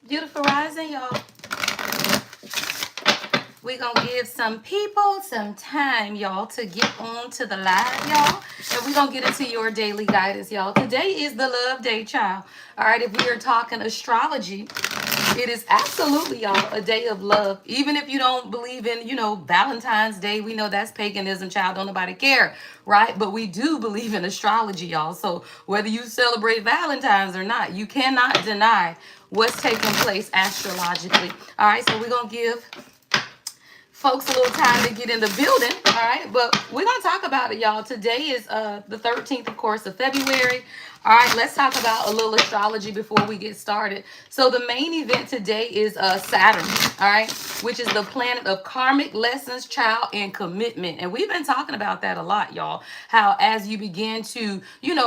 Beautiful rising, y'all. We're going to give some people some time, y'all, to get on to the live, y'all. And we're going to get into your daily guidance, y'all. Today is the love day, child. All right, if we are talking astrology, it is absolutely, y'all, a day of love. Even if you don't believe in, Valentine's Day, we know that's paganism, child. Don't nobody care, right? But we do believe in astrology, y'all. So whether you celebrate Valentine's or not, you cannot deny what's taking place astrologically. All right, so we're going to give folks a little time to get in the building. All right, but we're gonna talk about it, y'all. Today is the 13th, of course, of February. All right, let's talk about a little astrology before we get started. So the main event today is Saturn, all right, which is the planet of karmic lessons, child, and commitment. And we've been talking about that a lot, y'all. How as you begin to,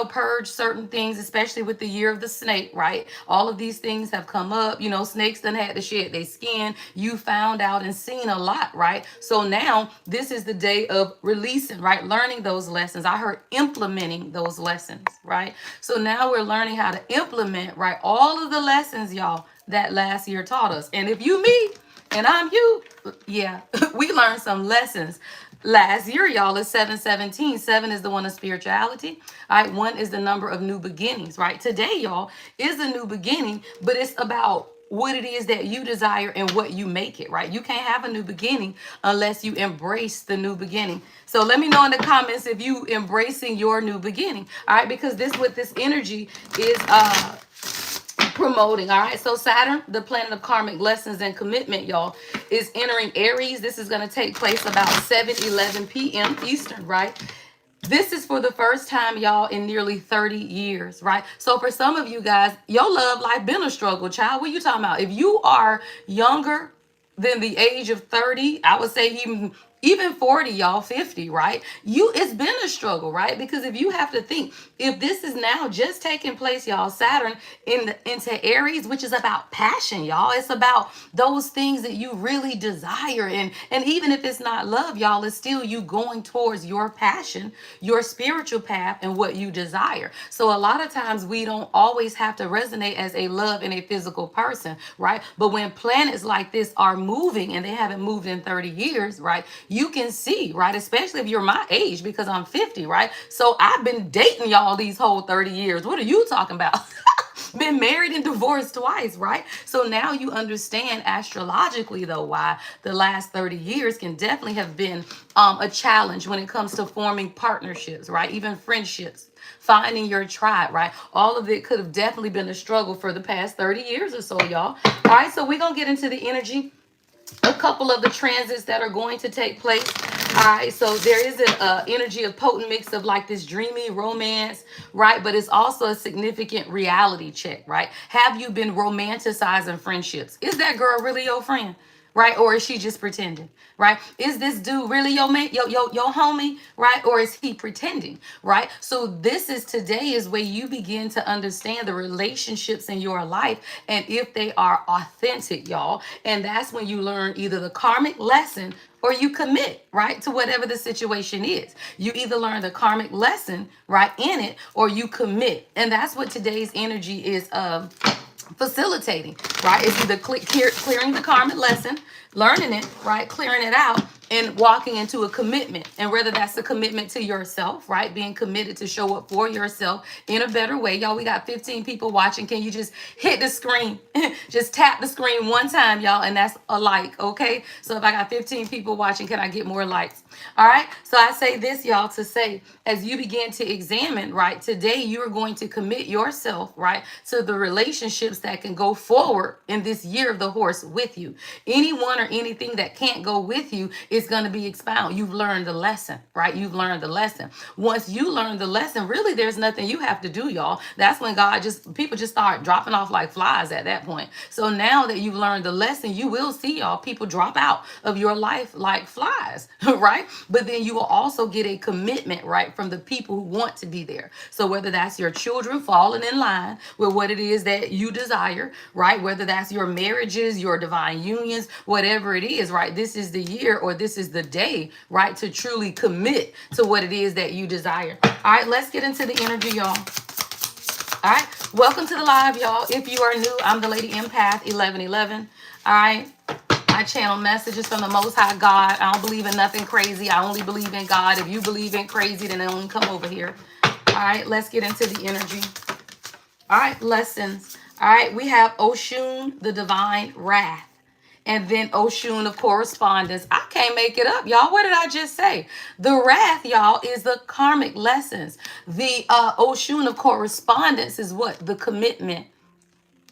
purge certain things, especially with the year of the snake, right? All of these things have come up. Snakes done had to shed their skin. You found out and seen a lot, right? So now this is the day of releasing, right? Learning those lessons. I heard implementing those lessons, right? So now we're learning how to implement, right, all of the lessons, y'all, that last year taught us. And if you me and I'm you, yeah, we learned some lessons. Last year, y'all, is 717. 7 is the one of spirituality. All right, 1 is the number of new beginnings, right? Today, y'all, is a new beginning, but it's about what it is that you desire and what you make it, right? You can't have a new beginning unless you embrace the new beginning. So let me know in the comments if you embracing your new beginning, all right? Because this what this energy is promoting. All right, so Saturn, the planet of karmic lessons and commitment, y'all, is entering Aries. This is going to take place about 7:11 p.m. Eastern, right? This is for the first time, y'all, in nearly 30 years, right? So for some of you guys, your love life been a struggle, child. What are you talking about? If you are younger than the age of 30, I would say even 40, y'all, 50, right? It's been a struggle, right? Because if you have to think, if this is now just taking place, y'all, Saturn into Aries, which is about passion, y'all. It's about those things that you really desire. And even if it's not love, y'all, it's still you going towards your passion, your spiritual path, and what you desire. So a lot of times we don't always have to resonate as a love and a physical person, right? But when planets like this are moving and they haven't moved in 30 years, right? You can see, right? Especially if you're my age, because I'm 50, right? So I've been dating y'all these whole 30 years. What are you talking about? Been married and divorced twice, right? So now you understand astrologically, though, why the last 30 years can definitely have been a challenge when it comes to forming partnerships, right? Even friendships, finding your tribe, right? All of it could have definitely been a struggle for the past 30 years or so, y'all. All right, so we're going to get into the energy, a couple of the transits that are going to take place. All right, so there is an energy of potent mix of like this dreamy romance, right? But it's also a significant reality check, right? Have you been romanticizing friendships? Is that girl really your friend? Right? Or is she just pretending? Right? Is this dude really your mate, your homie? Right? Or is he pretending? Right? So this is today is where you begin to understand the relationships in your life and if they are authentic, y'all. And that's when you learn either the karmic lesson or you commit, right, to whatever the situation is. You either learn the karmic lesson, right, in it, or you commit. And that's what today's energy is facilitating, right? It's either clearing the karmic lesson, learning it, right, clearing it out, and walking into a commitment. And whether that's a commitment to yourself, right, being committed to show up for yourself in a better way. Y'all, we got 15 people watching. Can you just hit the screen? Just tap the screen one time, y'all, and that's a like, okay? So if I got 15 people watching, can I get more likes? All right, so I say this, y'all, to say, as you begin to examine, right, today you are going to commit yourself, right, to the relationships that can go forward in this year of the horse with you. Anyone or anything that can't go with you is going to be expounded. You've learned the lesson, right? You've learned the lesson. Once you learn the lesson, really, there's nothing you have to do, y'all. That's when people just start dropping off like flies at that point. So now that you've learned the lesson, you will see, y'all, people drop out of your life like flies, right? But then you will also get a commitment, right, from the people who want to be there. So whether that's your children falling in line with what it is that you desire, right? Whether that's your marriages, your divine unions, whatever it is, right? This is the year or this is the day, right, to truly commit to what it is that you desire. All right, let's get into the energy, y'all. All right. Welcome to the live, y'all. If you are new, I'm the Lady Empath 1111. All right. I channel messages from the Most High God. I don't believe in nothing crazy. I only believe in God. If you believe in crazy, then don't come over here. All right. Let's get into the energy. All right. Lessons. All right. We have Oshun, the divine wrath. And then Oshun of correspondence. I can't make it up, y'all. What did I just say? The wrath, y'all, is the karmic lessons. The Oshun of correspondence is what? The commitment.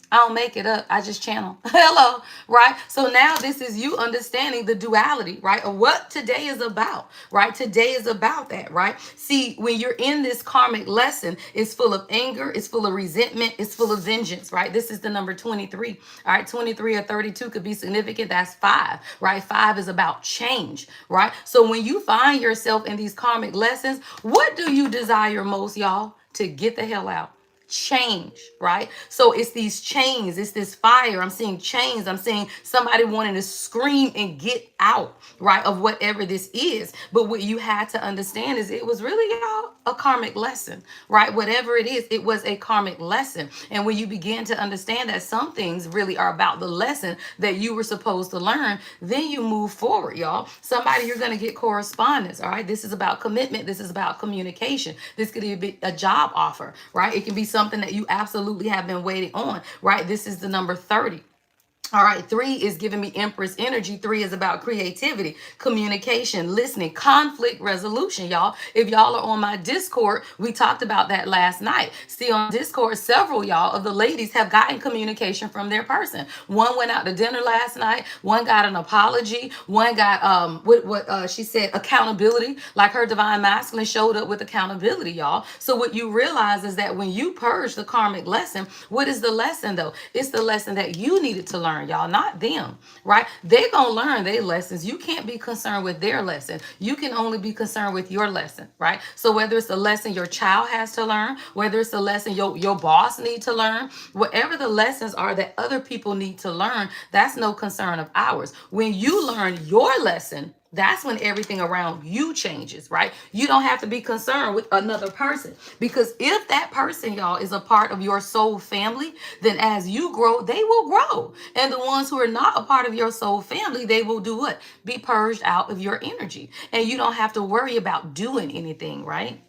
I don't make it up. I just channel. Hello, right? So now this is you understanding the duality, right? Of what today is about, right? Today is about that, right? See, when you're in this karmic lesson, it's full of anger, it's full of resentment, it's full of vengeance, right? This is the number 23. All right, 23 or 32 could be significant. That's 5, right? 5 is about change, right? So when you find yourself in these karmic lessons, what do you desire most, y'all? To get the hell out. Change, right? So it's these chains, it's this fire. I'm seeing chains. I'm seeing somebody wanting to scream and get out, right, of whatever this is. But what you had to understand is it was really, y'all, a karmic lesson, right? Whatever it is, it was a karmic lesson. And when you begin to understand that some things really are about the lesson that you were supposed to learn, then you move forward, y'all. Somebody, you're going to get correspondence, all right? This is about commitment. This is about communication. This could be a job offer, right? It can be something that you absolutely have been waiting on, right? This is the number 30. All right, 3 is giving me Empress energy. 3 is about creativity, communication, listening, conflict resolution, y'all. If y'all are on my Discord, we talked about that last night. See, on Discord, several y'all of the ladies have gotten communication from their person. One went out to dinner last night. One got an apology. One got what she said, accountability. Like her divine masculine showed up with accountability, y'all. So what you realize is that when you purge the karmic lesson, what is the lesson though? It's the lesson that you needed to learn, y'all, not them, right? They're gonna learn their lessons. You can't be concerned with their lesson. You can only be concerned with your lesson, right? So whether it's the lesson your child has to learn, whether it's the lesson your boss need to learn, whatever the lessons are that other people need to learn, that's no concern of ours. When you learn your lesson, that's when everything around you changes, right? You don't have to be concerned with another person, because if that person, y'all, is a part of your soul family, then as you grow, they will grow. And the ones who are not a part of your soul family, they will do what? Be purged out of your energy. And you don't have to worry about doing anything, right?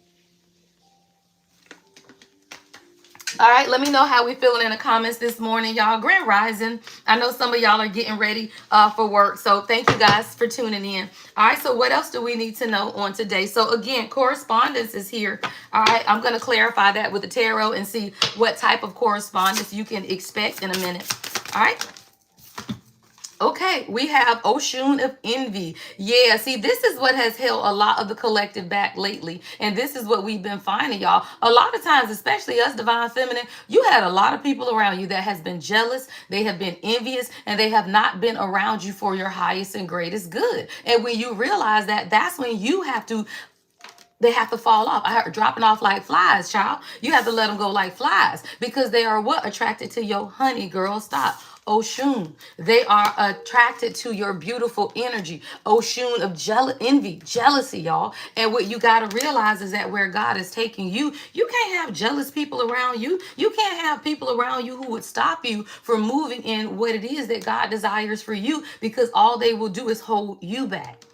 All right, let me know how we feeling in the comments this morning, y'all. Grand Rising. I know some of y'all are getting ready for work, so thank you guys for tuning in. All right, so what else do we need to know on today? So again, correspondence is here. All right, I'm going to clarify that with the tarot and see what type of correspondence you can expect in a minute. All right. Okay, we have Oshun of envy. Yeah, see, this is what has held a lot of the collective back lately. And this is what we've been finding, y'all. A lot of times, especially us divine feminine, you had a lot of people around you that has been jealous, they have been envious, and they have not been around you for your highest and greatest good. And when you realize that, that's when you have to they have to fall off. I heard dropping off like flies, child. You have to let them go like flies, because they are what? Attracted to your honey, girl. Stop. Oshun. They are attracted to your beautiful energy. Oshun of envy, jealousy, y'all. And what you got to realize is that where God is taking you, you can't have jealous people around you. You can't have people around you who would stop you from moving in what it is that God desires for you, because all they will do is hold you back.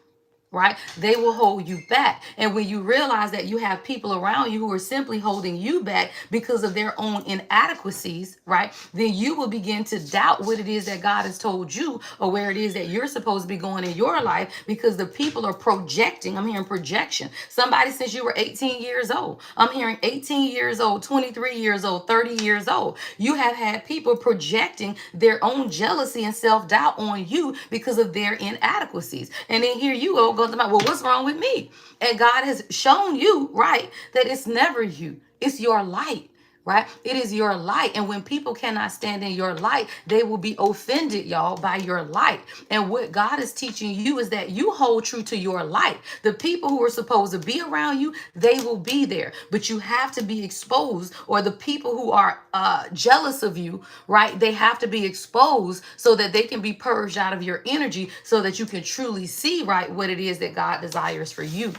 Right? They will hold you back. And when you realize that you have people around you who are simply holding you back because of their own inadequacies, right? Then you will begin to doubt what it is that God has told you, or where it is that you're supposed to be going in your life, because the people are projecting. I'm hearing projection. Somebody since you were 18 years old. I'm hearing 18 years old, 23 years old, 30 years old. You have had people projecting their own jealousy and self-doubt on you because of their inadequacies. And then here you go about, well, what's wrong with me? And God has shown you, right, that it's never you. It's your light, right? It is your light. And when people cannot stand in your light, they will be offended, y'all, by your light. And what God is teaching you is that you hold true to your light. The people who are supposed to be around you, they will be there. But you have to be exposed, or the people who are jealous of you, right? They have to be exposed so that they can be purged out of your energy, so that you can truly see, right, what it is that God desires for you.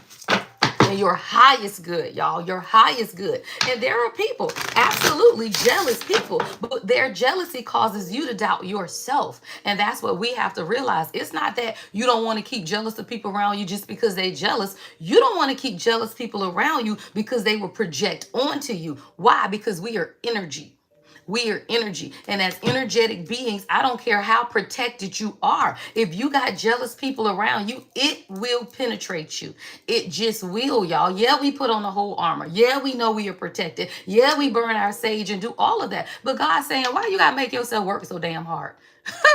and your highest good, y'all, your highest good. And there are people, absolutely jealous people, but their jealousy causes you to doubt yourself. And that's what we have to realize. It's not that you don't want to keep jealous of people around you just because they're jealous. You don't want to keep jealous people around you because they will project onto you. Why? Because we are energy. We are energy. And as energetic beings, I don't care how protected you are. If you got jealous people around you, it will penetrate you. It just will, y'all. Yeah, we put on the whole armor. Yeah, we know we are protected. Yeah, we burn our sage and do all of that. But God's saying, why you got to make yourself work so damn hard?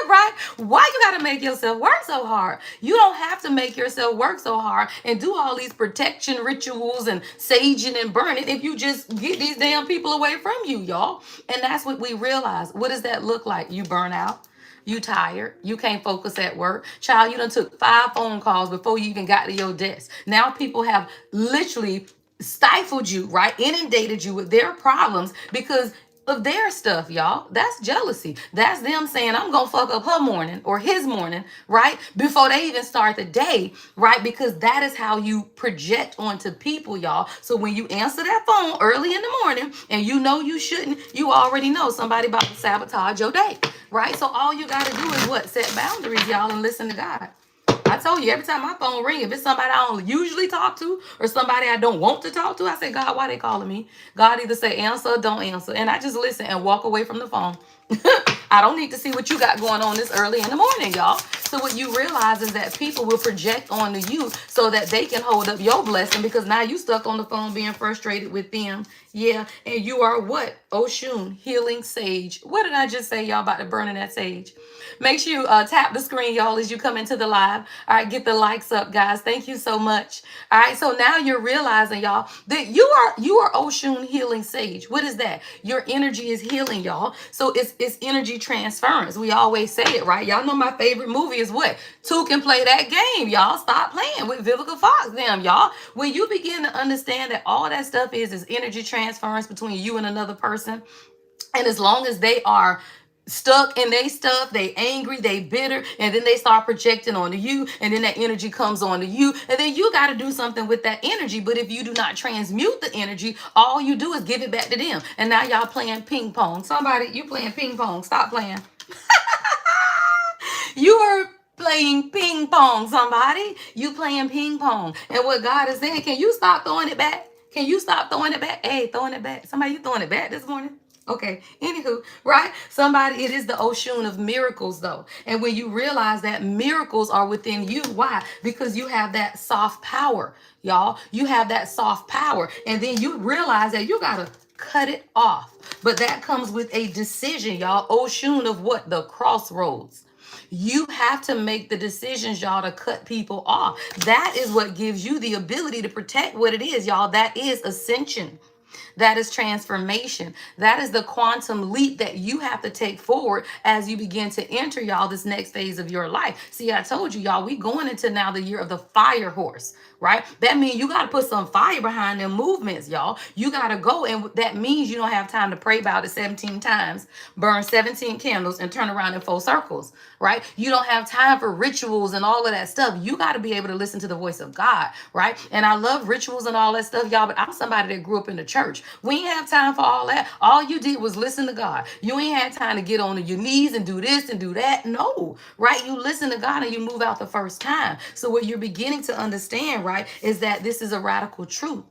Right? Why you got to make yourself work so hard? You don't have to make yourself work so hard and do all these protection rituals and saging and burning if you just get these damn people away from you, y'all. And that's what we realize. What does that look like? You burn out. You tired. You can't focus at work. Child, you done took 5 phone calls before you even got to your desk. Now people have literally stifled you, right? Inundated you with their problems because of their stuff, y'all. That's jealousy. That's them saying, I'm gonna fuck up her morning or his morning, right? Before they even start the day, right? Because that is how you project onto people, y'all. So when you answer that phone early in the morning and you know you shouldn't, you already know somebody about to sabotage your day, right? So all you gotta do is what? Set boundaries, y'all, and listen to God. I told you, every time my phone ring, if it's somebody I don't usually talk to or somebody I don't want to talk to, I say, God, why they calling me? God either say answer or don't answer. And I just listen and walk away from the phone. I don't need to see what you got going on this early in the morning, y'all. So what you realize is that people will project onto you so that they can hold up your blessing because now you stuck on the phone being frustrated with them. Yeah. And you are what? Oshun, healing sage. What did I just say, y'all, about the burning that sage? Make sure you tap the screen, y'all, as you come into the live. All right, get the likes up, guys. Thank you so much. All right, so now you're realizing, y'all, that you are Oshun healing sage. What is that? Your energy is healing, y'all. So it's energy transference. We always say it, right? Y'all know my favorite movie is what? Two can play that game, y'all. Stop playing with Vivica Fox, them, y'all. When you begin to understand that all that stuff is energy transference between you and another person, and as long as they are stuck in their stuff, they angry, they bitter, and then they start projecting onto you, and then that energy comes onto you, and then you got to do something with that energy. But if you do not transmute the energy, all you do is give it back to them, and now y'all playing ping pong. Somebody, you playing ping pong. Stop playing. You are playing ping pong. Somebody, you playing ping pong. And what God is saying, can you stop throwing it back? Can you stop throwing it back? Hey, throwing it back. Somebody, you throwing it back this morning? Okay, anywho, right? Somebody, it is the Oshun of miracles, though. And when you realize that miracles are within you, why? Because you have that soft power, y'all. You have that soft power. And then you realize that you got to cut it off. But that comes with a decision, y'all. Oshun of what? The crossroads. You have to make the decisions, y'all, to cut people off. That is what gives you the ability to protect what it is, y'all. That is ascension. That is transformation. That is the quantum leap that you have to take forward as you begin to enter, y'all, this next phase of your life. See, I told you, y'all, we going into now the year of the fire horse, right? That means you got to put some fire behind them movements, y'all. You got to go, and that means you don't have time to pray about it 17 times, burn 17 candles, and turn around in 4 circles, right? You don't have time for rituals and all of that stuff. You got to be able to listen to the voice of God, right? And I love rituals and all that stuff, y'all, but I'm somebody that grew up in the church. We ain't have time for all that. All you did was listen to God. You ain't had time to get on your knees and do this and do that. No, right? You listen to God and you move out the first time. So what you're beginning to understand, right, is that this is a radical truth.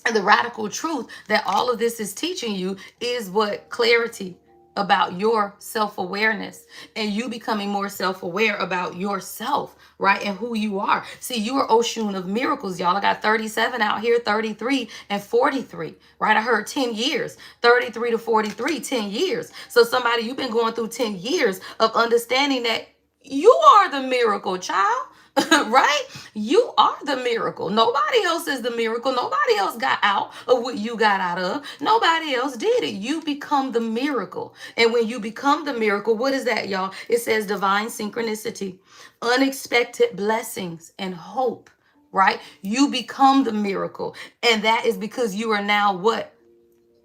And the radical truth that all of this is teaching you is what? Clarity about your self-awareness and you becoming more self-aware about yourself, right? And who you are. See, you are Oshun of miracles, y'all. I got 37 out here, 33 and 43, right? I heard 10 years, 33 to 43, 10 years. So somebody, you've been going through 10 years of understanding that you are the miracle, child. Right? You are the miracle. Nobody else is the miracle. Nobody else got out of what you got out of. Nobody else did it. You become the miracle. And when you become the miracle, what is that, y'all? It says divine synchronicity, unexpected blessings, and hope, right? You become the miracle. And that is because you are now what?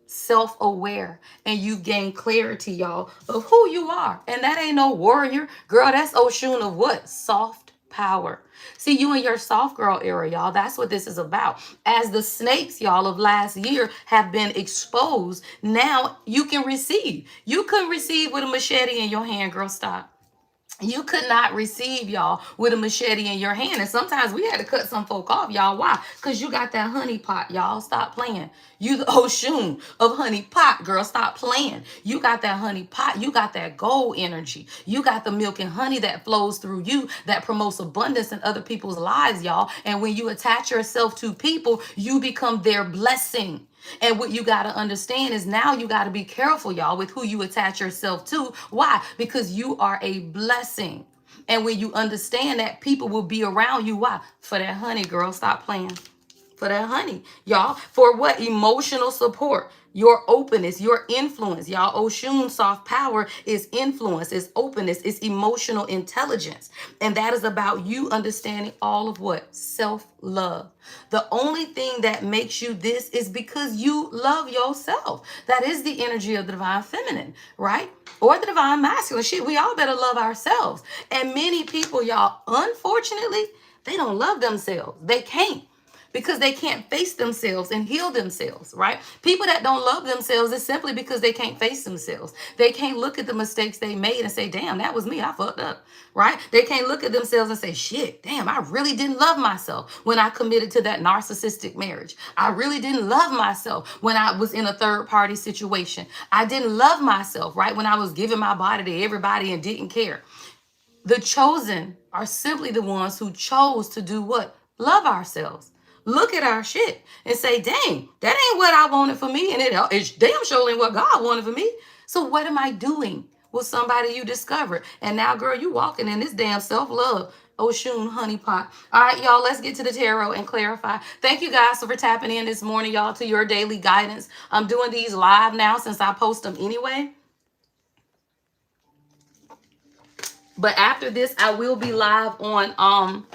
Self-aware, and you've gained clarity, y'all, of who you are. And that ain't no warrior, girl. That's Oshun of what? Soft power. See, you in your soft girl era, y'all. That's what this is about. As the snakes, y'all, of last year have been exposed, now you can receive. You couldn't receive with a machete in your hand, girl. Stop. You could not receive, y'all, with a machete in your hand. And sometimes we had to cut some folk off, y'all. Why? Because you got that honey pot, y'all. Stop playing. You the Oshun of honey pot, girl. Stop playing. You got that honey pot. You got that gold energy. You got the milk and honey that flows through you that promotes abundance in other people's lives, y'all. And when you attach yourself to people, you become their blessing. And what you got to understand is now you got to be careful, y'all, with who you attach yourself to. Why? Because you are a blessing. And when you understand that, people will be around you. Why? For that honey, girl. Stop playing. For that honey, y'all. For what? Emotional support. Your openness, your influence, y'all. Oshun soft power is influence, is openness, is emotional intelligence. And that is about you understanding all of what? Self-love. The only thing that makes you this is because you love yourself. That is the energy of the divine feminine, right? Or the divine masculine. Shit, we all better love ourselves. And many people, y'all, unfortunately, they don't love themselves. They can't. Because they can't face themselves and heal themselves, right? People that don't love themselves is simply because they can't face themselves. They can't look at the mistakes they made and say, damn, that was me. I fucked up, right? They can't look at themselves and say, shit, damn, I really didn't love myself when I committed to that narcissistic marriage. I really didn't love myself when I was in a third party situation. I didn't love myself, right? When I was giving my body to everybody and didn't care. The chosen are simply the ones who chose to do what? Love ourselves. Look at our shit and say, dang, that ain't what I wanted for me. And it's damn sure ain't what God wanted for me. So what am I doing with somebody you discovered? And now, girl, you walking in this damn self-love. Oshun honeypot. All right, y'all, let's get to the tarot and clarify. Thank you guys for tapping in this morning, y'all, to your daily guidance. I'm doing these live now since I post them anyway. But after this, I will be live on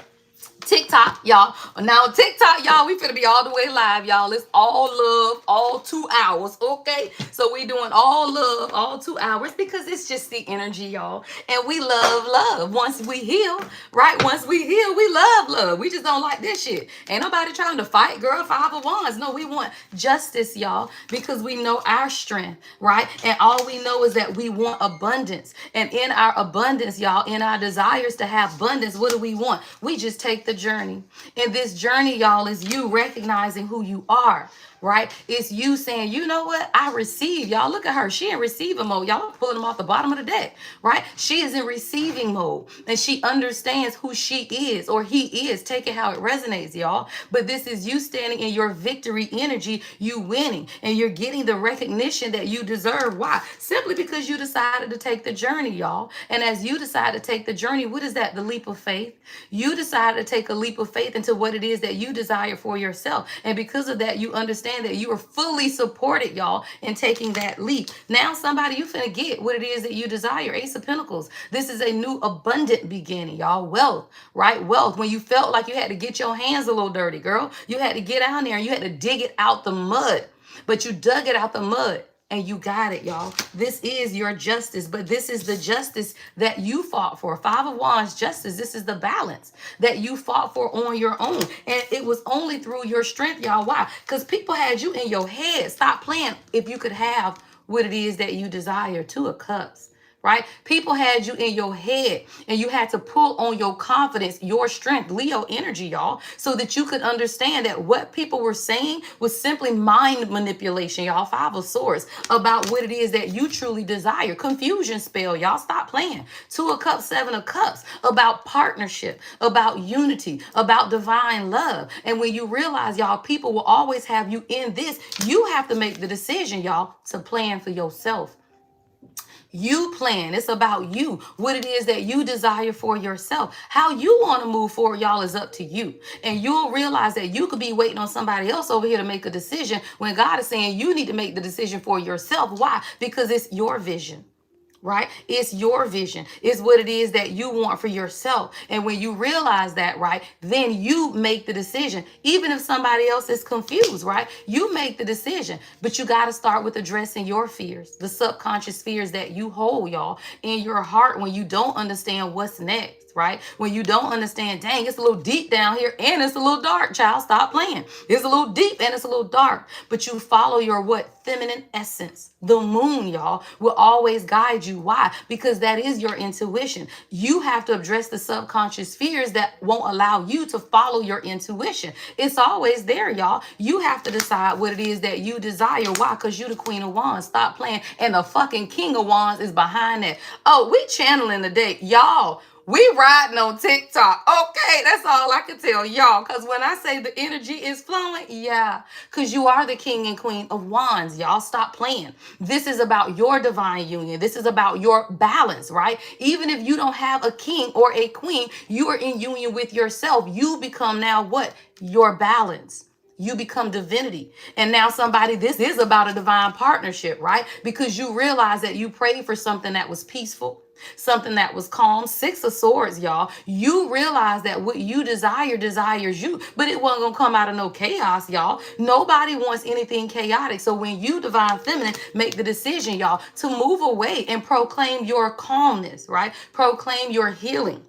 TikTok, y'all. Now TikTok, y'all, we finna be all the way live, y'all. It's all love, all 2 hours, okay? So we doing all love, all 2 hours, because it's just the energy, y'all. And we love. Once we heal, right? Once we heal, we love. We just don't like this shit. Ain't nobody trying to fight, girl. 5 of Wands. No, we want justice, y'all, because we know our strength, right? And all we know is that we want abundance. And in our abundance, y'all, in our desires to have abundance, what do we want? We just take the journey. And this journey, y'all, is you recognizing who you are, right? It's you saying, you know what? I receive. Y'all, look at her. She in receiving mode. Y'all, I'm pulling them off the bottom of the deck, right? She is in receiving mode. And she understands who she is or he is. Take it how it resonates, y'all. But this is you standing in your victory energy, you winning. And you're getting the recognition that you deserve. Why? Simply because you decided to take the journey, y'all. And as you decide to take the journey, what is that? The leap of faith. You decide to take a leap of faith into what it is that you desire for yourself. And because of that, you understand that you are fully supported, y'all, in taking that leap. Now, somebody, you finna get what it is that you desire. Ace of Pentacles. This is a new abundant beginning, y'all. Wealth, right? Wealth. When you felt like you had to get your hands a little dirty, girl, you had to get out there and you had to dig it out the mud. But you dug it out the mud. And you got it, y'all. This is your justice, but this is the justice that you fought for. 5 of Wands, justice. This is the balance that you fought for on your own. And it was only through your strength, y'all. Why? Because people had you in your head. Stop playing if you could have what it is that you desire. 2 of Cups. Right? People had you in your head and you had to pull on your confidence, your strength, Leo energy, y'all, so that you could understand that what people were saying was simply mind manipulation, y'all. 5 of Swords, about what it is that you truly desire. Confusion spell, y'all. Stop playing. 2 of Cups, 7 of Cups, about partnership, about unity, about divine love. And when you realize, y'all, people will always have you in this, you have to make the decision, y'all, to plan for yourself. You plan. It's about you. What it is that you desire for yourself. How you want to move forward, y'all, is up to you. And you'll realize that you could be waiting on somebody else over here to make a decision when God is saying you need to make the decision for yourself. Why? Because it's your vision. right? It's your vision. It's what it is that you want for yourself. And when you realize that, right, then you make the decision. Even if somebody else is confused, right? You make the decision. But you got to start with addressing your fears, the subconscious fears that you hold, y'all, in your heart when you don't understand what's next. Right? When you don't understand, dang, it's a little deep down here and it's a little dark, child. Stop playing. It's a little deep and it's a little dark. But you follow your what? Feminine essence. The moon, y'all, will always guide you. Why? Because that is your intuition. You have to address the subconscious fears that won't allow you to follow your intuition. It's always there, y'all. You have to decide what it is that you desire. Why? Because you the Queen of Wands. Stop playing. And the fucking King of Wands is behind that. Oh, we channeling today. Y'all, we riding on TikTok. Okay, that's all I can tell y'all. Because when I say the energy is flowing, yeah. Because you are the king and queen of wands, y'all. Stop playing. This is about your divine union. This is about your balance, right? Even if you don't have a king or a queen, you are in union with yourself. You become now what? Your balance. You become divinity. And now somebody, this is about a divine partnership, right? Because you realize that you prayed for something that was peaceful, something that was calm. Six of Swords, y'all. You realize that what you desire desires you, but it wasn't going to come out of no chaos, y'all. Nobody wants anything chaotic. So when you, divine feminine, make the decision, y'all, to move away and proclaim your calmness, right? Proclaim your healing.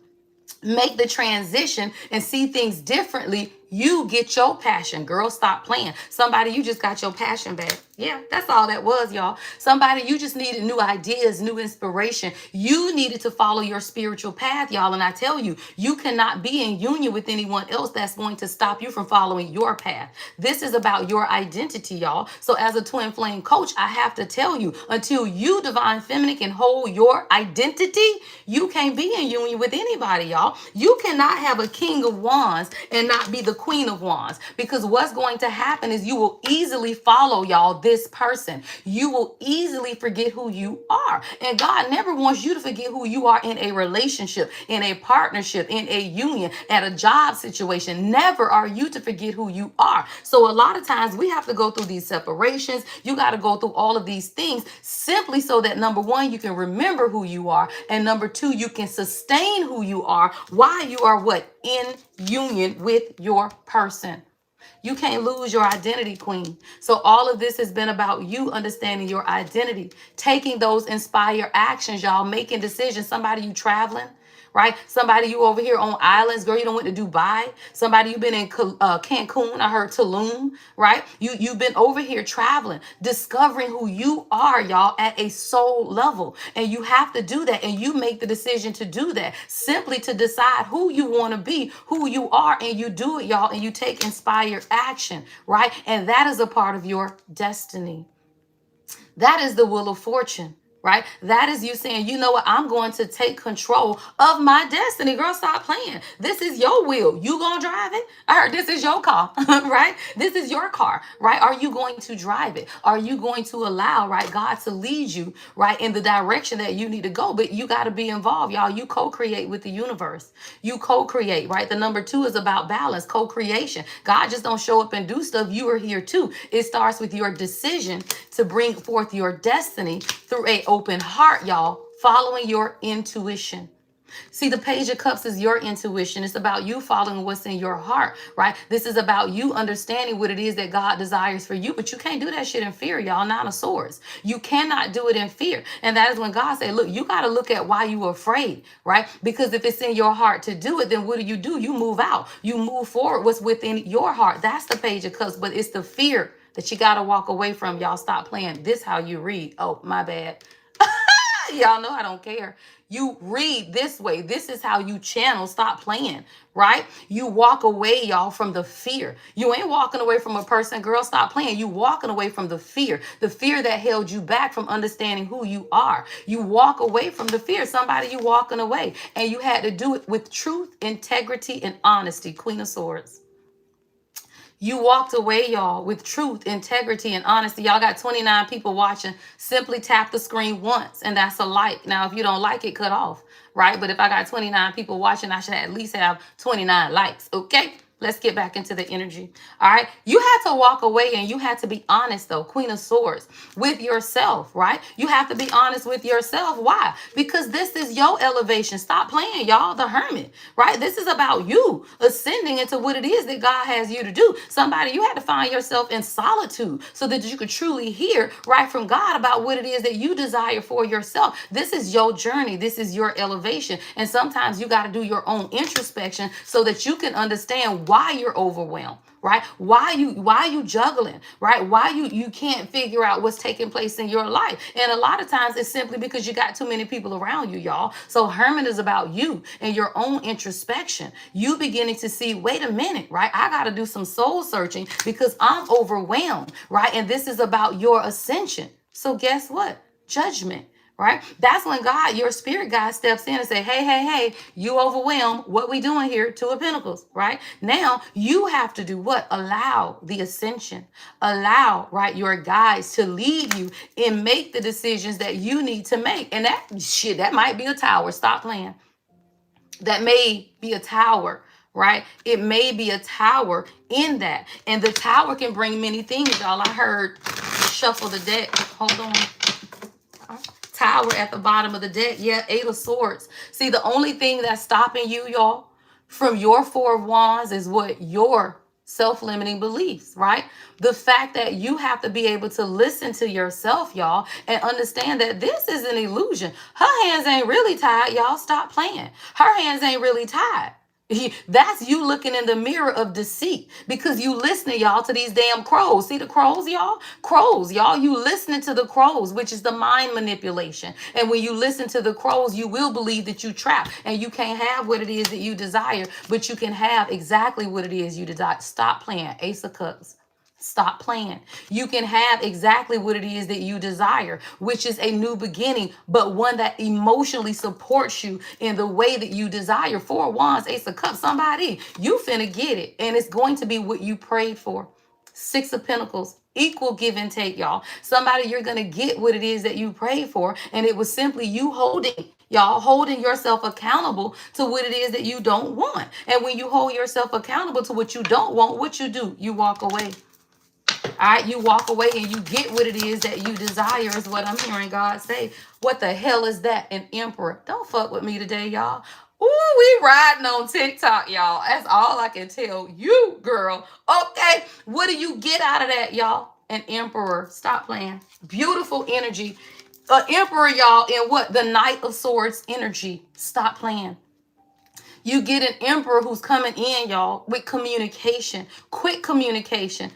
Make the transition and see things differently. You get your passion. Girl, stop playing. Somebody, you just got your passion back. Yeah, that's all that was, y'all. Somebody, you just needed new ideas, new inspiration. You needed to follow your spiritual path, y'all. And I tell you, you cannot be in union with anyone else that's going to stop you from following your path. This is about your identity, y'all. So as a twin flame coach, I have to tell you, until you, divine feminine, can hold your identity, you can't be in union with anybody, y'all. You cannot have a king of wands and not be the queen of wands, because what's going to happen is you will easily follow, y'all, this person. You will easily forget who you are. And God never wants you to forget who you are in a relationship, in a partnership, in a union, at a job situation. Never are you to forget who you are. So a lot of times we have to go through these separations. You got to go through all of these things simply so that, number one, you can remember who you are. And number two, you can sustain who you are while you are what? In union with your person. You can't lose your identity, queen. So all of this has been about you understanding your identity, taking those inspired actions, y'all, making decisions. Somebody, you traveling, right? Somebody, you over here on islands, girl, you done went to Dubai. Somebody, you've been in Cancun, I heard Tulum, right? You've been over here traveling, discovering who you are, y'all, at a soul level. And you have to do that. And you make the decision to do that, simply to decide who you want to be, who you are, and you do it, y'all, and you take inspired action, right? And that is a part of your destiny. That is the wheel of fortune, right? That is you saying, you know what? I'm going to take control of my destiny. Girl, stop playing. This is your wheel. You gonna drive it? I heard this is your car, right? This is your car, right? Are you going to drive it? Are you going to allow, right, God to lead you, right, in the direction that you need to go? But you got to be involved, y'all. You co-create with the universe. You co-create, right? The number two is about balance, co-creation. God just don't show up and do stuff. You are here too. It starts with your decision to bring forth your destiny through an open heart, y'all, following your intuition. See, the Page of Cups is your intuition. It's about you following what's in your heart, right? This is about you understanding what it is that God desires for you, but you can't do that shit in fear, y'all. Nine of Swords. You cannot do it in fear. And that is when God said, look, you got to look at why you are afraid, right? Because if it's in your heart to do it, then what do? You move out. You move forward what's within your heart. That's the Page of Cups, but it's the fear that you got to walk away from. Y'all stop playing. This how you read. Oh, my bad. Y'all know I don't care. You read this way. This is how you channel. Stop playing, right? You walk away, y'all, from the fear. You ain't walking away from a person, girl. Stop playing. You walking away from the fear that held you back from understanding who you are. You walk away from the fear. Somebody, you walking away, and you had to do it with truth, integrity, and honesty. Queen of Swords. You walked away, y'all, with truth, integrity, and honesty. Y'all got 29 people watching. Simply tap the screen once, and that's a like. Now, if you don't like it, cut off, right? But if I got 29 people watching, I should at least have 29 likes, okay? Let's get back into the energy. All right. You had to walk away and you had to be honest, though, Queen of Swords, with yourself, right? You have to be honest with yourself. Why? Because this is your elevation. Stop playing, y'all. The Hermit, right? This is about you ascending into what it is that God has you to do. Somebody, you had to find yourself in solitude so that you could truly hear right from God about what it is that you desire for yourself. This is your journey. This is your elevation. And sometimes you got to do your own introspection so that you can understand why you're overwhelmed, right? Why you juggling, right? Why you can't figure out what's taking place in your life. And a lot of times it's simply because you got too many people around you, y'all. So Hermit is about you and your own introspection. You beginning to see, wait a minute, right? I got to do some soul searching because I'm overwhelmed, right? And this is about your ascension. So guess what? Judgment. Right? That's when God, your spirit guide, steps in and say, hey, you overwhelmed. What we doing here? Two of Pentacles, right? Now you have to do what? Allow the ascension. Allow, right, your guides to lead you and make the decisions that you need to make. And that might be a tower. Stop playing. That may be a tower, right? It may be a tower in that. And the tower can bring many things, y'all. I heard shuffle the deck. Hold on. Tower at the bottom of the deck. Yeah, 8 of Swords. See, the only thing that's stopping you, y'all, from your 4 of Wands is what? Your self-limiting beliefs, right? The fact that you have to be able to listen to yourself, y'all, and understand that this is an illusion. Her hands ain't really tied, y'all. Stop playing. Her hands ain't really tied. That's you looking in the mirror of deceit because you listening, y'all, to these damn crows. See the crows, y'all? Crows, y'all. You listening to the crows, which is the mind manipulation. And when you listen to the crows, you will believe that you trapped and you can't have what it is that you desire, but you can have exactly what it is you desire. Stop playing. Ace of Cups. Stop playing. You can have exactly what it is that you desire, which is a new beginning, but one that emotionally supports you in the way that you desire. 4 of Wands, Ace of Cups. Somebody, you finna get it, and it's going to be what you prayed for. 6 of Pentacles. Equal give and take, y'all. Somebody, you're going to get what it is that you prayed for, and it was simply you holding yourself accountable to what it is that you don't want. And when you hold yourself accountable to what you don't want, what you do? You walk away. All right, you walk away and you get what it is that you desire is what I'm hearing God say. What the hell is that? An Emperor. Don't fuck with me today, y'all. Ooh, we riding on TikTok, y'all. That's all I can tell you, girl. Okay, what do you get out of that, y'all? An Emperor. Stop playing. Beautiful energy. An Emperor, y'all, in what? The Knight of Swords energy. Stop playing. You get an Emperor who's coming in, y'all, with communication. Quick communication.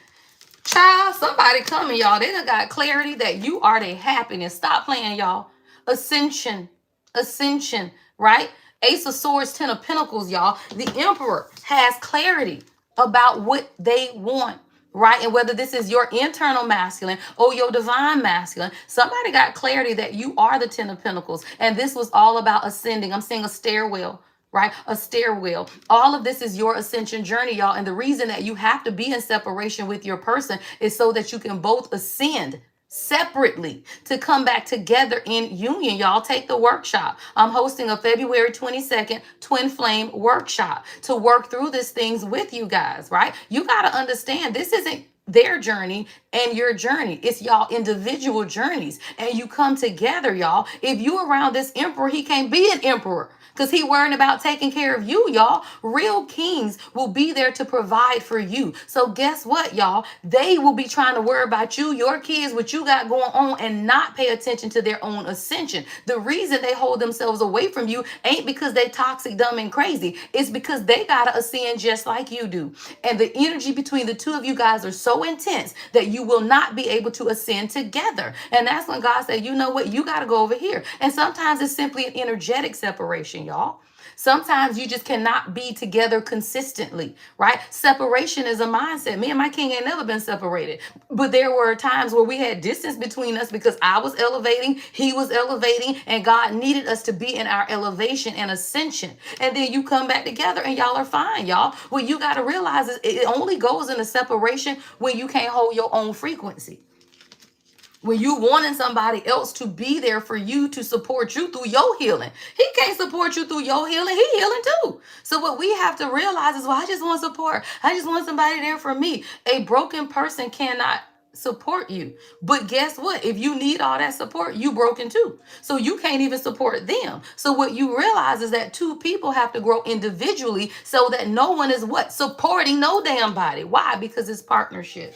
Child, somebody coming, y'all. They done got clarity that you are their happiness. Stop playing, y'all. Ascension, right? Ace of Swords, 10 of Pentacles, y'all. The Emperor has clarity about what they want, right? And whether this is your internal masculine or your divine masculine, somebody got clarity that you are the 10 of Pentacles. And this was all about ascending. I'm seeing a stairwell. Right? A stairwell. All of this is your ascension journey, y'all. And the reason that you have to be in separation with your person is so that you can both ascend separately to come back together in union. Y'all take the workshop. I'm hosting a February 22nd Twin Flame workshop to work through these things with you guys, right? You got to understand this isn't their journey and your journey. It's y'all individual journeys. And you come together, y'all. If you around this emperor, he can't be an emperor. Because he worrying about taking care of you, y'all. Real kings will be there to provide for you. So guess what, y'all? They will be trying to worry about you, your kids, what you got going on, and not pay attention to their own ascension. The reason they hold themselves away from you ain't because they toxic, dumb, and crazy. It's because they got to ascend just like you do. And the energy between the two of you guys are so intense that you will not be able to ascend together. And that's when God said, you know what? You got to go over here. And sometimes it's simply an energetic separation, y'all. Sometimes you just cannot be together consistently, right? Separation is a mindset. Me and my king ain't never been separated. But there were times where we had distance between us because I was elevating, he was elevating, and God needed us to be in our elevation and ascension. And then you come back together and y'all are fine, y'all. What you got to realize is it only goes into separation when you can't hold your own frequency. When you wanting somebody else to be there for you, to support you through your healing. He can't support you through your healing. He healing too. So what we have to realize is, well, I just want support. I just want somebody there for me. A broken person cannot support you. But guess what? If you need all that support, you broken too. So you can't even support them. So what you realize is that two people have to grow individually so that no one is what? Supporting no damn body. Why? Because it's partnership.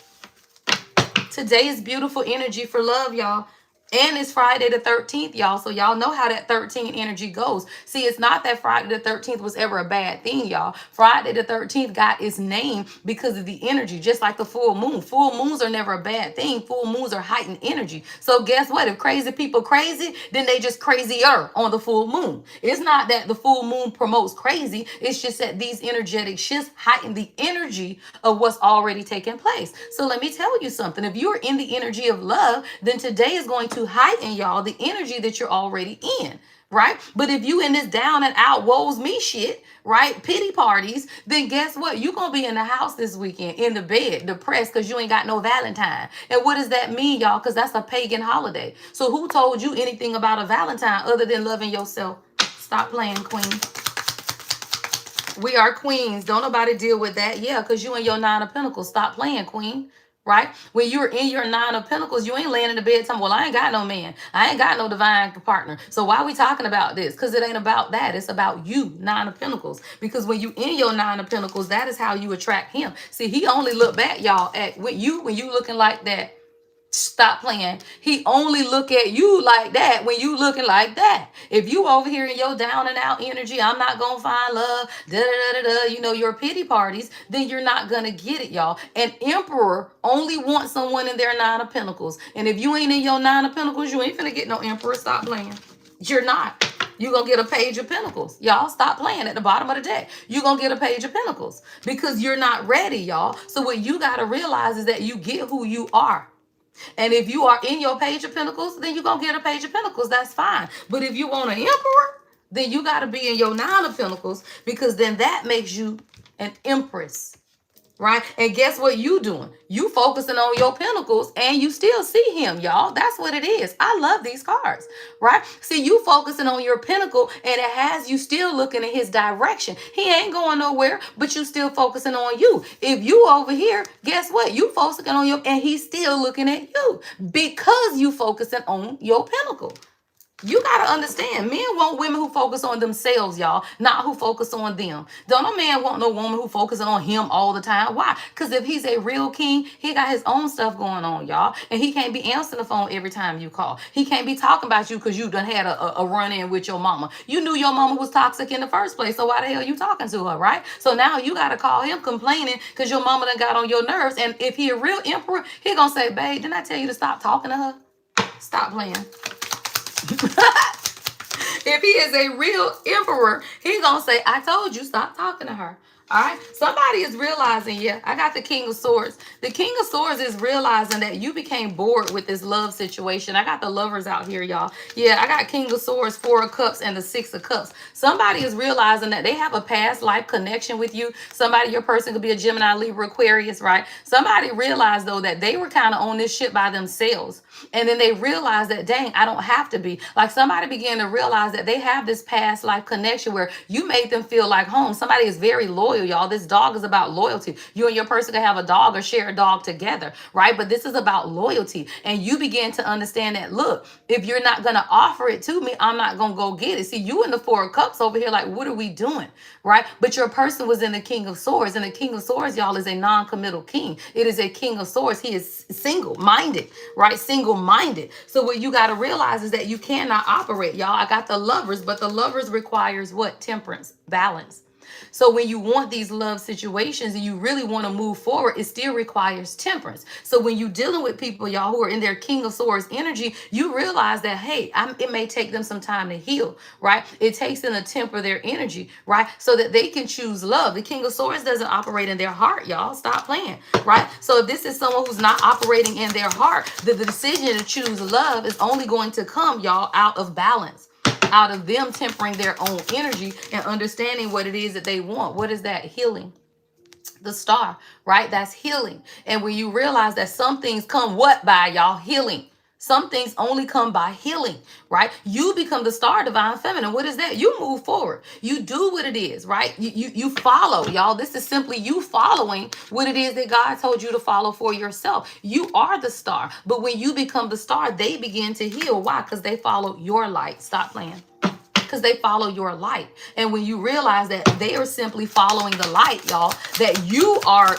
Today is beautiful energy for love, y'all. And it's Friday the 13th, y'all. So y'all know how that 13 energy goes. See, it's not that Friday the 13th was ever a bad thing, y'all. Friday the 13th got its name because of the energy, just like the full moon. Full moons are never a bad thing. Full moons are heightened energy. So guess what? If crazy people crazy, then they just crazier on the full moon. It's not that the full moon promotes crazy. It's just that these energetic shifts heighten the energy of what's already taking place. So let me tell you something. If you're in the energy of love, then today is going to heighten, y'all, the energy that you're already in, right? But if you in this down and out woes me shit, right, pity parties, then guess what? You're gonna be in the house this weekend, in the bed, depressed because you ain't got no Valentine. And what does that mean, y'all? Because that's a pagan holiday. So who told you anything about a Valentine other than loving yourself? Stop playing, queen. We are queens. Don't nobody deal with that. Yeah, because you in your 9 of Pentacles. Stop playing, queen. Right? When you're in your 9 of Pentacles, you ain't laying in the bed telling, well, I ain't got no man. I ain't got no divine partner. So why are we talking about this? Because it ain't about that. It's about you, 9 of Pentacles. Because when you in your 9 of Pentacles, that is how you attract him. See, he only look back, y'all, at when you looking like that. Stop playing. He only look at you like that when you looking like that. If you over here in your down and out energy, I'm not gonna find love, you know, your pity parties, then you're not gonna get it, y'all. An emperor only wants someone in their 9 of Pentacles. And if you ain't in your 9 of Pentacles, you ain't finna get no emperor. Stop playing. You're not. You're gonna get a page of Pentacles. Y'all stop playing at the bottom of the deck. You're gonna get a page of Pentacles because you're not ready, y'all. So what you gotta realize is that you get who you are. And if you are in your page of Pentacles, then you're going to get a page of Pentacles. That's fine. But if you want an emperor, then you got to be in your 9 of Pentacles because then that makes you an empress. Right? And guess what you doing? You focusing on your pentacles and you still see him, y'all. That's what it is. I love these cards, right? See, you focusing on your pentacle and it has you still looking in his direction. He ain't going nowhere, but you still focusing on you. If you over here, guess what? You focusing on your, and he's still looking at you because you focusing on your pentacle. You got to understand, men want women who focus on themselves, y'all, not who focus on them. Don't no man want no woman who focuses on him all the time. Why? Because if he's a real king, he got his own stuff going on, y'all. And he can't be answering the phone every time you call. He can't be talking about you because you done had a run-in with your mama. You knew your mama was toxic in the first place, so why the hell you talking to her, right? So now you got to call him complaining because your mama done got on your nerves. And if he a real emperor, he going to say, babe, didn't I tell you to stop talking to her? Stop playing. If he is a real emperor, he's gonna say, I told you, stop talking to her. All right. Somebody is realizing, yeah, I got the King of Swords. The King of Swords is realizing that you became bored with this love situation. I got the lovers out here, y'all. Yeah, I got King of Swords, 4 of Cups, and the 6 of Cups. Somebody is realizing that they have a past life connection with you. Somebody, your person could be a Gemini, Libra, Aquarius, right? Somebody realized, though, that they were kind of on this shit by themselves. And then they realized that, dang, I don't have to be. Like somebody began to realize that they have this past life connection where you made them feel like home. Somebody is very loyal, y'all. This dog is about loyalty. You and your person can have a dog or share a dog together, right? But this is about loyalty. And you begin to understand that, look, if you're not going to offer it to me, I'm not going to go get it. See, you in the 4 of Cups over here, like, what are we doing, right? But your person was in the King of Swords. And the King of Swords, y'all, is a non-committal king. It is a King of Swords. He is single-minded, right? Single-minded. So what you got to realize is that you cannot operate, y'all. I got the lovers, but the lovers requires what? Temperance, balance. So when you want these love situations and you really want to move forward, it still requires temperance. So when you're dealing with people, y'all, who are in their King of Swords energy, you realize that, hey, it may take them some time to heal, right? It takes them to temper their energy, right? So that they can choose love. The King of Swords doesn't operate in their heart, y'all. Stop playing, right? So if this is someone who's not operating in their heart, the decision to choose love is only going to come, y'all, out of balance. Out of them tempering their own energy and understanding what it is that they want. What is that? Healing. The star, right? That's healing. And when you realize that some things come what by, y'all? Healing. Some things only come by healing, right? You become the star divine feminine. What is that? You move forward. You do what it is, right? You follow, y'all. This is simply you following what it is that God told you to follow for yourself. You are the star. But when you become the star, they begin to heal. Why? Because they follow your light. Stop playing. Because they follow your light. And when you realize that they are simply following the light, y'all, that you are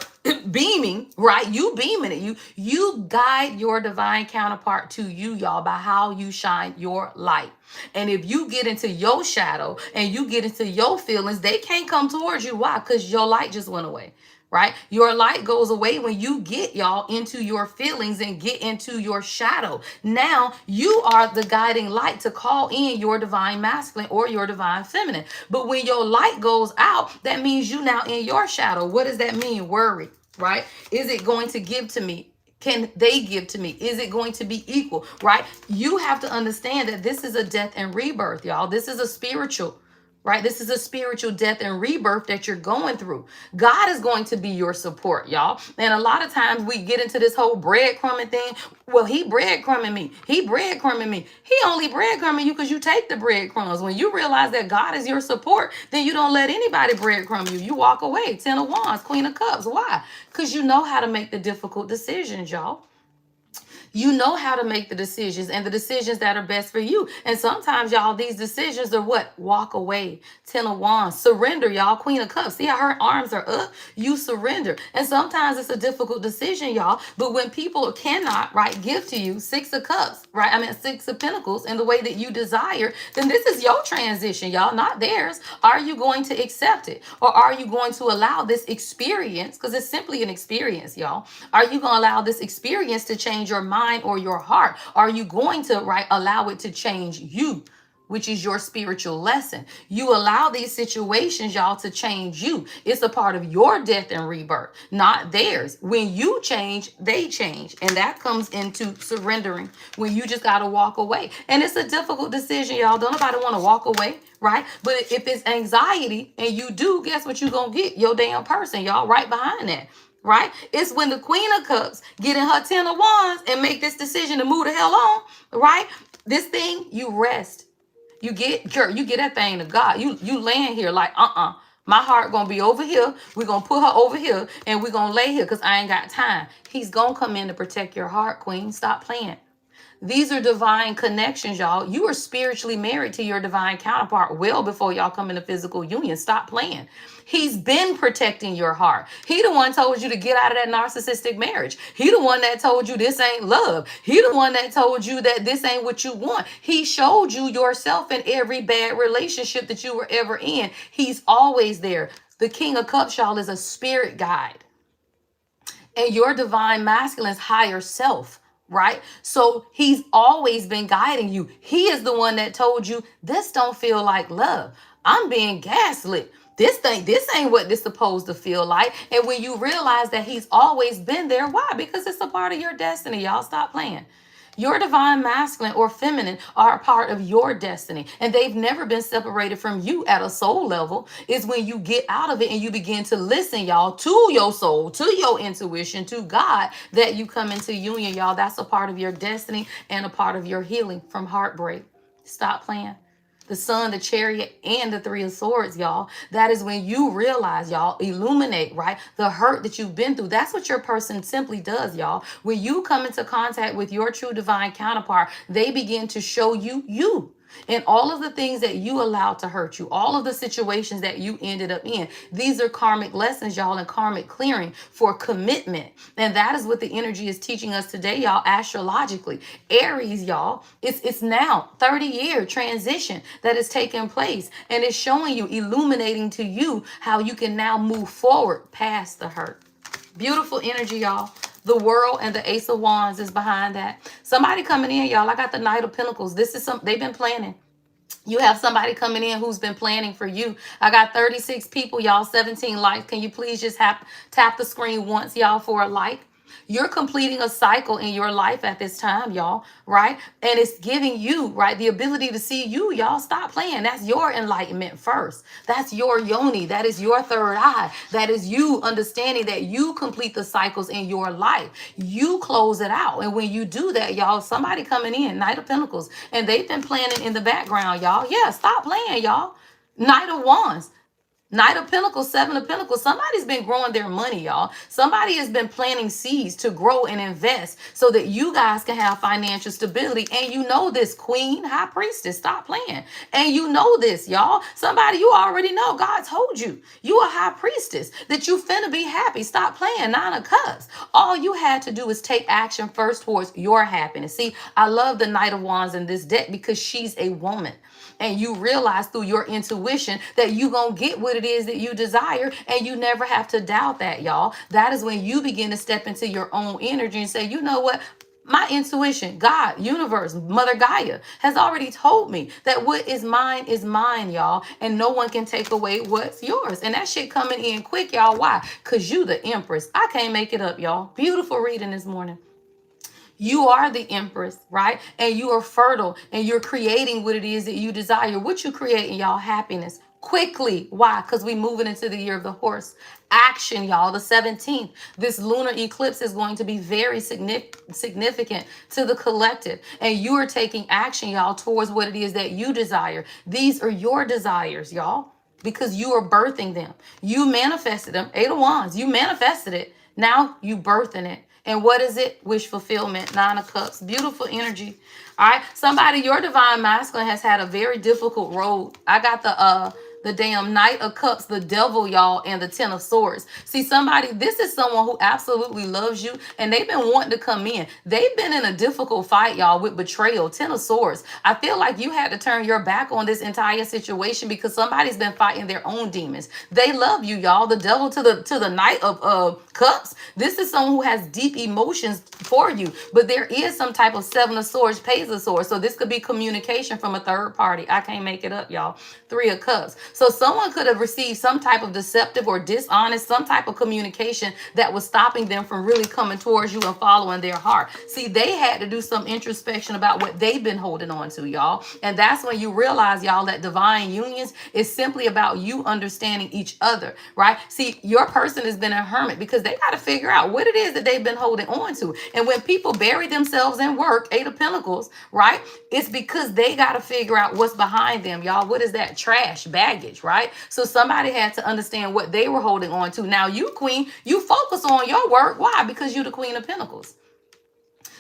beaming, right? You beaming it. You guide your divine counterpart to you, y'all, by how you shine your light. And if you get into your shadow and you get into your feelings, they can't come towards you. Why? Because your light just went away. Right? Your light goes away when you get, y'all, into your feelings and get into your shadow. Now you are the guiding light to call in your divine masculine or your divine feminine. But when your light goes out, that means you now in your shadow. What does that mean? Worry, right? Is it going to give to me? Can they give to me? Is it going to be equal, right? You have to understand that this is a death and rebirth, y'all. This is a spiritual, right? This is a spiritual death and rebirth that you're going through. God is going to be your support, y'all. And a lot of times we get into this whole breadcrumbing thing. Well, he breadcrumbing me. He breadcrumbing me. He only breadcrumbing you because you take the breadcrumbs. When you realize that God is your support, then you don't let anybody breadcrumb you. You walk away. 10 of Wands, Queen of Cups. Why? Because you know how to make the difficult decisions, y'all. You know how to make the decisions and the decisions that are best for you. And sometimes, y'all, these decisions are what? Walk away. 10 of Wands. Surrender, y'all. Queen of Cups. See how her arms are up? You surrender. And sometimes it's a difficult decision, y'all. But when people cannot, right, give to you 6 of Cups, right? I mean, 6 of Pentacles in the way that you desire, then this is your transition, y'all, not theirs. Are you going to accept it? Or are you going to allow this experience, because it's simply an experience, y'all. Are you going to allow this experience to change your mind or your heart? Are you going to, right, allow it to change you, which is your spiritual lesson? You allow these situations, y'all, to change you. It's a part of your death and rebirth, not theirs. When you change, they change. And that comes into surrendering, when you just got to walk away. And it's a difficult decision, y'all. Don't nobody want to walk away, right? But if it's anxiety and you do, guess what you're going to get? Your damn person, y'all, right behind that. Right? It's when the Queen of Cups get in her 10 of Wands and make this decision to move the hell on, right? This thing, you rest. You get that thing to God. You laying here like, my heart gonna be over here. We're gonna put her over here and we're gonna lay here because I ain't got time. He's gonna come in to protect your heart, Queen. Stop playing. These are divine connections, y'all. You are spiritually married to your divine counterpart well before y'all come into physical union. Stop playing. He's been protecting your heart. He the one told you to get out of that narcissistic marriage. He the one that told you this ain't love. He the one that told you that this ain't what you want. He showed you yourself in every bad relationship that you were ever in. He's always there. The King of Cups, y'all, is a spirit guide. And your divine masculine's higher self. Right? So he's always been guiding you. He is the one that told you this don't feel like love. I'm being gaslit. This ain't what this supposed to feel like. And when you realize that he's always been there, why? Because it's a part of your destiny. Y'all stop playing. Your divine masculine or feminine are a part of your destiny, and they've never been separated from you at a soul level. It's when you get out of it and you begin to listen, y'all, to your soul, to your intuition, to God, that you come into union, y'all. That's a part of your destiny and a part of your healing from heartbreak. Stop playing. The Sun, the Chariot, and the 3 of Swords, y'all. That is when you realize, y'all, illuminate, right? The hurt that you've been through. That's what your person simply does, y'all. When you come into contact with your true divine counterpart, they begin to show you you. And all of the things that you allowed to hurt you, all of the situations that you ended up in, these are karmic lessons, y'all, and karmic clearing for commitment. And that is what the energy is teaching us today, y'all, astrologically. Aries, y'all, it's now 30-year transition that is taking place. And it's showing you, illuminating to you how you can now move forward past the hurt. Beautiful energy, y'all. The World and the Ace of Wands is behind that. Somebody coming in, y'all. I got the Knight of Pentacles. This is they've been planning. You have somebody coming in who's been planning for you. I got 36 people, y'all, 17 likes. Can you please just tap the screen once, y'all, for a like? You're completing a cycle in your life at this time, y'all, right? And it's giving you, right, the ability to see you, y'all. Stop playing. That's your enlightenment first. That's your yoni. That is your third eye. That is you understanding that you complete the cycles in your life. You close it out. And when you do that, y'all, somebody coming in, Knight of Pentacles, and they've been planning in the background, y'all. Yeah, stop playing, y'all. Knight of Wands. Knight of Pentacles, Seven of Pentacles. Somebody's been growing their money, y'all. Somebody has been planting seeds to grow and invest so that you guys can have financial stability. And you know this, Queen, High Priestess. Stop playing. And you know this, y'all. Somebody you already know. God told you. You a High Priestess. That you finna be happy. Stop playing. Nine of Cups. All you had to do is take action first towards your happiness. See, I love the Knight of Wands in this deck because she's a woman. And you realize through your intuition that you gonna get what it is that you desire, and you never have to doubt that, y'all. That is when you begin to step into your own energy and say, you know what? My intuition, God, universe, Mother Gaia has already told me that what is mine, y'all. And no one can take away what's yours. And that shit coming in quick, y'all. Why? Because you the Empress. I can't make it up, y'all. Beautiful reading this morning. You are the Empress, right? And you are fertile and you're creating what it is that you desire. What you creating, y'all? Happiness. Quickly. Why? Because we moving into the year of the horse. Action, y'all. The 17th. This lunar eclipse is going to be very significant to the collective. And you are taking action, y'all, towards what it is that you desire. These are your desires, y'all, because you are birthing them. You manifested them. Eight of Wands. You manifested it. Now you birthing it. And what is it? Wish fulfillment. Nine of Cups. Beautiful energy. All right. Somebody, your divine masculine has had a very difficult road. I got the damn Knight of Cups, the devil, y'all, and the Ten of Swords. See, somebody, this is someone who absolutely loves you, and they've been wanting to come in. They've been in a difficult fight, y'all, with betrayal. Ten of Swords. I feel like you had to turn your back on this entire situation because somebody's been fighting their own demons. They love you, y'all. The devil to the Knight of Cups. This is someone who has deep emotions for you, but there is some type of Seven of Swords, Page of Swords. So this could be communication from a third party. I can't make it up, y'all. Three of Cups. So someone could have received some type of deceptive or dishonest, some type of communication that was stopping them from really coming towards you and following their heart. See, they had to do some introspection about what they've been holding on to, y'all. And that's when you realize, y'all, that divine unions is simply about you understanding each other, right? See, your person has been a hermit because they got to figure out what it is that they've been holding on to. And when people bury themselves in work, Eight of Pentacles, right? It's because they got to figure out what's behind them, y'all. What is that? Trash, baggage, right? So somebody had to understand what they were holding on to. Now you, Queen, you focus on your work. Why? Because you're the Queen of Pentacles.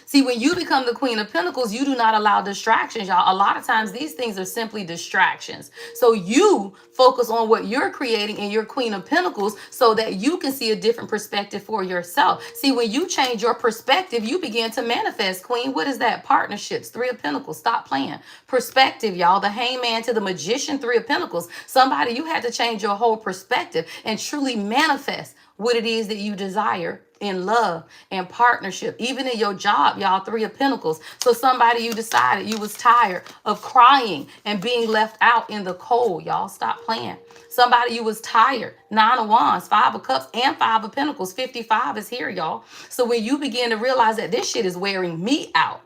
See, when you become the Queen of Pentacles, you do not allow distractions, y'all. A lot of times these things are simply distractions. So you focus on what you're creating in your Queen of Pentacles so that you can see a different perspective for yourself. See, when you change your perspective, you begin to manifest, Queen. What is that? Partnerships. Three of Pentacles. Stop playing. Perspective, y'all. The Hangman to the Magician. Three of Pentacles. Somebody, you had to change your whole perspective and truly manifest what it is that you desire in love and partnership, even in your job, y'all. Three of Pentacles. So somebody, you decided you was tired of crying and being left out in the cold, y'all. Stop playing. Somebody, you was tired. Nine of Wands, Five of Cups, and Five of Pentacles. 55 is here, y'all. So when you begin to realize that this shit is wearing me out,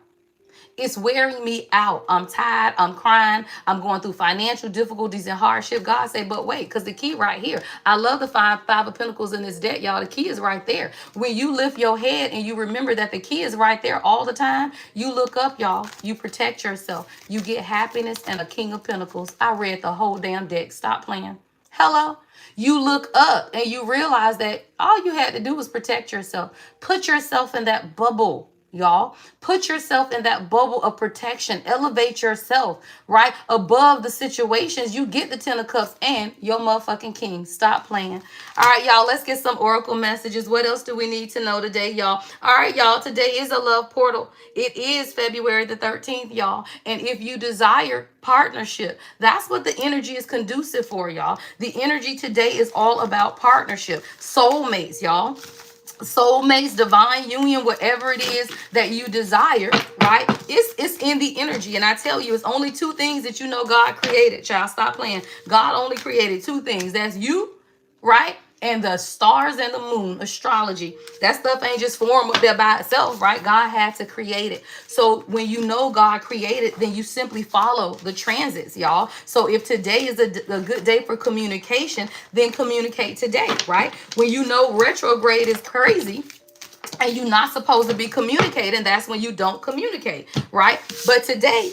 it's wearing me out. I'm tired. I'm crying. I'm going through financial difficulties and hardship. God say, but wait, because the key right here. I love the five of Pentacles in this deck, y'all. The key is right there. When you lift your head and you remember that the key is right there all the time, you look up, y'all. You protect yourself. You get happiness and a King of Pentacles. I read the whole damn deck. Stop playing. Hello? You look up and you realize that all you had to do was protect yourself. Put yourself in that bubble. Y'all, put yourself in that bubble of protection. Elevate yourself, right? Above the situations. You get the Ten of Cups and your motherfucking king. Stop playing. All right, y'all, let's get some oracle messages. What else do we need to know today, y'all? All right, y'all, today is a love portal. It is February the 13th, y'all. And if you desire partnership, that's what the energy is conducive for, y'all. The energy today is all about partnership. Soulmates, y'all. Soulmates, divine union, whatever it is that you desire, right? It's in the energy. And I tell you, it's only two things that you know God created, child. Stop playing. God only created two things. That's you, right? And the stars and the moon, astrology, that stuff ain't just formed up there by itself, right? God had to create it. So when you know God created, then you simply follow the transits, y'all. So if today is a good day for communication, then communicate today, right? When you know retrograde is crazy, and you're not supposed to be communicating, that's when you don't communicate, right? But today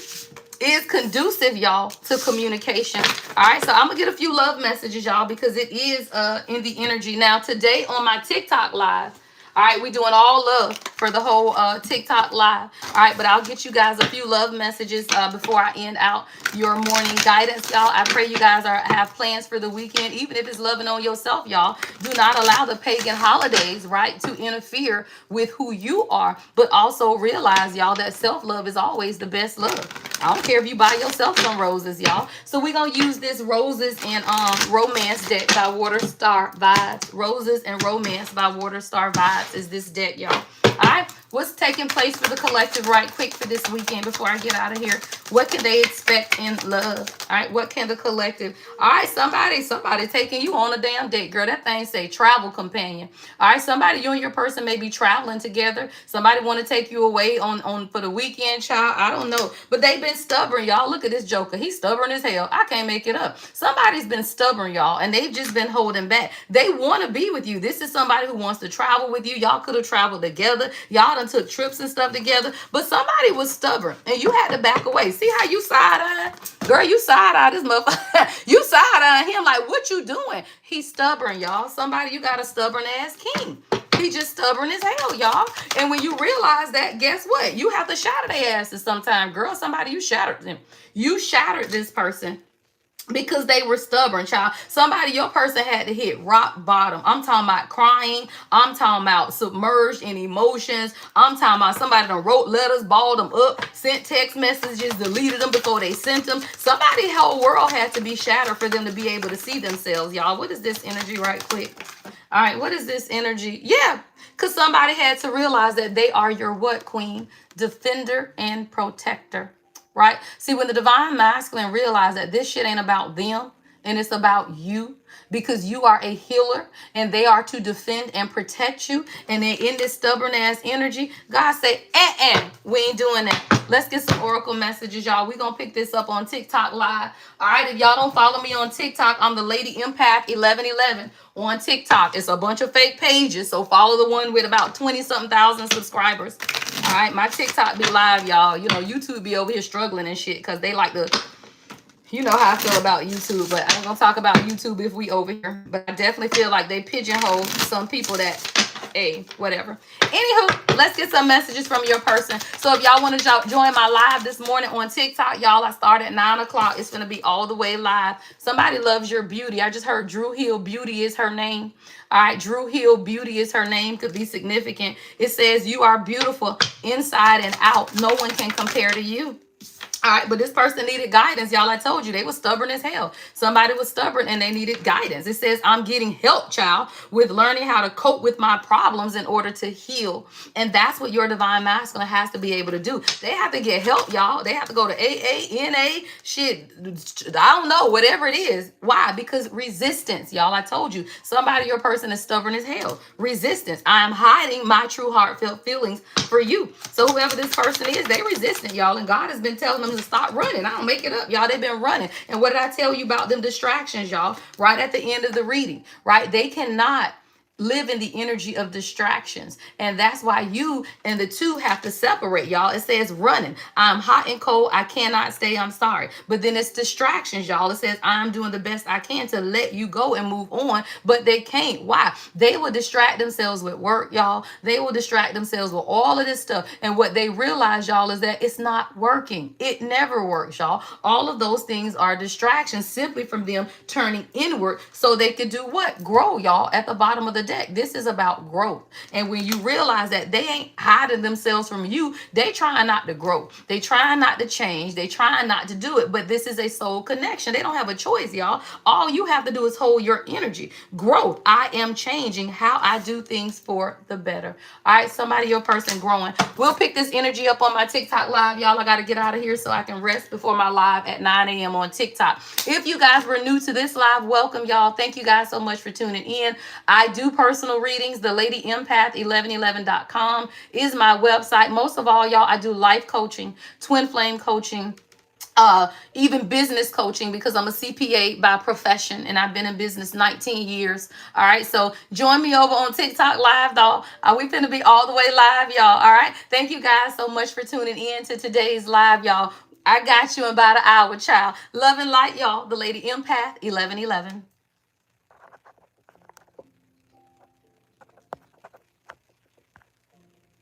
is conducive, y'all, to communication. All right, so I'm gonna get a few love messages, y'all, because it is in the energy. Now today on my TikTok live, all right, we're doing all love for the whole TikTok live. All right, but I'll get you guys a few love messages before I end out your morning guidance, y'all. I pray you guys have plans for the weekend, even if it's loving on yourself, y'all. Do not allow the pagan holidays, right, to interfere with who you are. But also realize, y'all, that self-love is always the best love. I don't care if you buy yourself some roses, y'all. So we're going to use this Roses and Romance deck by Water Star Vibes. Roses and Romance by Water Star Vibes is this deck, y'all. All right. What's taking place for the collective right quick for this weekend before I get out of here? What can they expect in love? All right. What can the collective? All right. Somebody taking you on a damn date, girl. That thing say travel companion. All right. Somebody, you and your person may be traveling together. Somebody want to take you away on for the weekend, child. I don't know. But they've been stubborn, y'all. Look at this joker. He's stubborn as hell. I can't make it up. Somebody's been stubborn, y'all, and they've just been holding back. They want to be with you. This is somebody who wants to travel with you. Y'all could have traveled together. Y'all done took trips and stuff together, but somebody was stubborn and you had to back away. See how you side-eye? Girl, you side-eye this motherfucker. You side-eye him like, what you doing? He's stubborn, y'all. Somebody, you got a stubborn ass king. He just stubborn as hell, y'all. And when you realize that, guess what? You have to shatter their asses sometime, girl. Somebody, you shattered them. You shattered this person because they were stubborn, child. Somebody, your person had to hit rock bottom. I'm talking about crying. I'm talking about submerged in emotions. I'm talking about somebody done wrote letters, balled them up, sent text messages, deleted them before they sent them. Somebody's whole world had to be shattered for them to be able to see themselves, y'all. What is this energy right quick? All right, what is this energy? Yeah, because somebody had to realize that they are your what, queen? Defender and protector. Right? See, when the divine masculine realize that this shit ain't about them and it's about you, because you are a healer and they are to defend and protect you, and they're in this stubborn ass energy, God say, we ain't doing that. Let's get some oracle messages, y'all. We're going to pick this up on TikTok live. All right, if y'all don't follow me on TikTok, I'm the Lady Empath 1111 on TikTok. It's a bunch of fake pages, so follow the one with about 20-something thousand subscribers. All right, my TikTok be live, y'all. You know, YouTube be over here struggling and shit because they like to, you know how I feel about YouTube, but I ain't gonna talk about YouTube if we over here. But I definitely feel like they pigeonhole some people that, hey, whatever. Anywho, let's get some messages from your person. So if y'all want to join my live this morning on TikTok, y'all, I start at 9 o'clock. It's gonna be all the way live. Somebody loves your beauty. I just heard Drew Hill Beauty is her name. All right, Drew Hill Beauty is her name. Could be significant. It says you are beautiful inside and out. No one can compare to you. All right, but this person needed guidance, y'all. I told you they were stubborn as hell. Somebody was stubborn and they needed guidance. It says, I'm getting help, child, with learning how to cope with my problems in order to heal. And that's what your divine masculine has to be able to do. They have to get help, y'all. They have to go to AA, NA, shit, I don't know, whatever it is. Why? Because resistance, y'all. I told you, somebody, your person is stubborn as hell. Resistance. I am hiding my true heartfelt feelings for you. So whoever this person is, they resistant, y'all. And God has been telling them to stop running. I don't make it up, y'all. They've been running. And what did I tell you about them distractions, y'all? Right at the end of the reading, right? They cannot live in the energy of distractions. And that's why you and the two have to separate, y'all. It says running. I'm hot and cold. I cannot stay. I'm sorry. But then it's distractions, y'all. It says I'm doing the best I can to let you go and move on, but they can't. Why? They will distract themselves with work, y'all. They will distract themselves with all of this stuff. And what they realize, y'all, is that it's not working. It never works, y'all. All of those things are distractions simply from them turning inward so they could do what? Grow, y'all, at the bottom of the deck. This is about growth. And when you realize that they ain't hiding themselves from you, they trying not to grow. They trying not to change. They trying not to do it. But this is a soul connection. They don't have a choice, y'all. All you have to do is hold your energy. Growth. I am changing how I do things for the better. All right, somebody, your person growing. We'll pick this energy up on my TikTok live, y'all. I got to get out of here so I can rest before my live at 9 a.m. on TikTok. If you guys were new to this live, welcome, y'all. Thank you guys so much for tuning in. I do personal readings. The Lady Empath 1111.com is my website. Most of all, y'all, I do life coaching, twin flame coaching, even business coaching, because I'm a CPA by profession and I've been in business 19 years. All right. So join me over on TikTok live, though. We finna be all the way live, y'all. All right. Thank you guys so much for tuning in to today's live, y'all. I got you in about an hour, child. Love and light, y'all. The Lady Empath 1111.